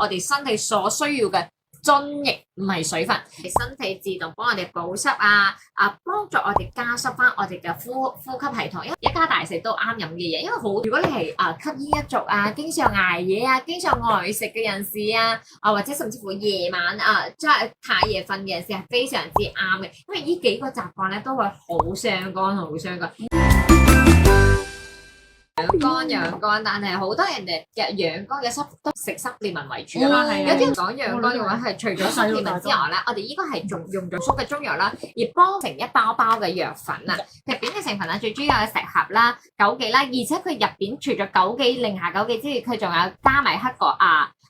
我哋身體所需要嘅津液，唔係水分，身體自動幫我哋保濕幫助我哋加濕翻我哋嘅呼吸系統。因為一家大細都啱飲嘅嘢，因為好，如果你係吸煙一族經常捱夜經常外食嘅人士或者甚至乎夜晚即係太夜瞓嘅人士係非常之啱嘅，因為呢幾個習慣咧都會好傷肝，好傷肝。養肝，但係好多人哋嘅養肝嘅都食濕利文為主啦。有啲人講養肝嘅話係除咗濕利文之外咧，我哋應該係用濃縮嘅中藥啦，而幫成一包包嘅藥粉入邊嘅成分最主要有石斛啦、枸杞啦，而且佢入邊除咗枸杞、零下枸杞之外，佢仲有加埋黑果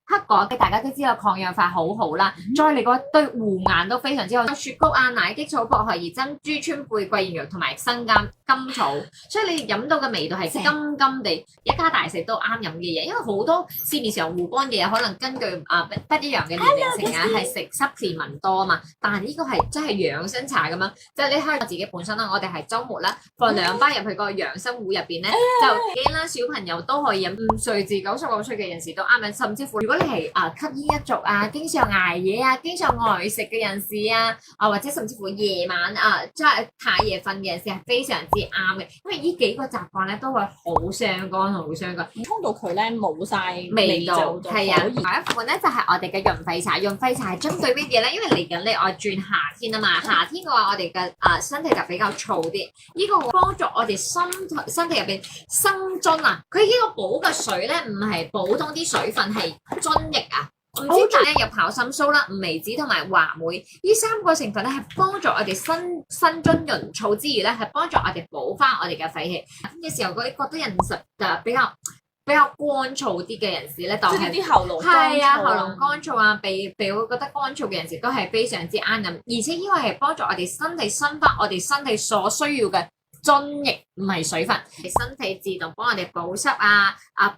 黑果嘅大家都知道抗氧化好好啦，再嚟個對護眼都非常之好。雪菊奶激草、薄荷兒珍珠川貝桂圓肉同埋生甘草，所以你飲到嘅味道係甘甘地，一家大細都啱飲嘅嘢。因為好多市面上護肝嘅嘢，可能根據不一樣嘅年齡層係食濕利文多啊嘛，但係呢個係真係養生茶咁樣，即係你睇我自己本身啦，我哋係週末啦放2包入去個養生壺入邊咧，就驚啦小朋友都可以飲，5歲至99歲嘅人士都啱飲，甚至乎如果你係吸煙一族經常捱夜經常外食嘅人士或者甚至乎夜晚即係太夜瞓嘅人士係非常之啱嘅，因為呢幾個習慣咧都會好傷肝，好傷肝，沖到佢咧冇晒味道。係下一款咧就係我哋嘅潤肺茶。潤肺茶係針對乜嘢咧？因為嚟緊我轉夏天啊嘛，夏天嘅話我哋嘅身體就比較燥啲，呢個會幫助我哋身體入邊生津佢呢個補嘅水咧唔係普通啲水分，係津液唔知點解有跑心酥啦、五味子同埋話梅呢3個成分咧，係幫助我哋生津潤燥之餘咧，係幫助我哋補翻我哋嘅肺氣。嘅時候嗰啲覺得人實比較乾燥啲嘅人士咧，就係啲喉嚨喉嚨乾燥鼻會覺得乾燥嘅人士都係非常之啱飲，而且呢個係幫助我哋身體生翻我哋身體所需要嘅津液，唔係水分，身體自動幫我哋保濕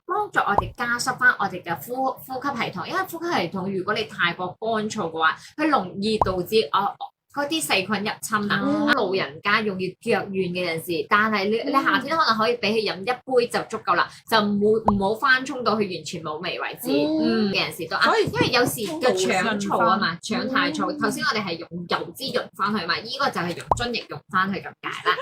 幫助我哋加濕翻我哋嘅呼吸系統。因為呼吸系統如果你太過乾燥嘅話，佢容易導致嗰啲細菌入侵老人家容易腳軟嘅人士，但係你夏天可能可以俾佢飲1杯就足夠啦，就唔好翻沖到佢完全冇味為止嘅人士都啱。因為有時嘅腸燥啊嘛，腸太燥，頭先我哋係用油脂潤翻去嘛，呢個就係用津液潤翻去咁解啦。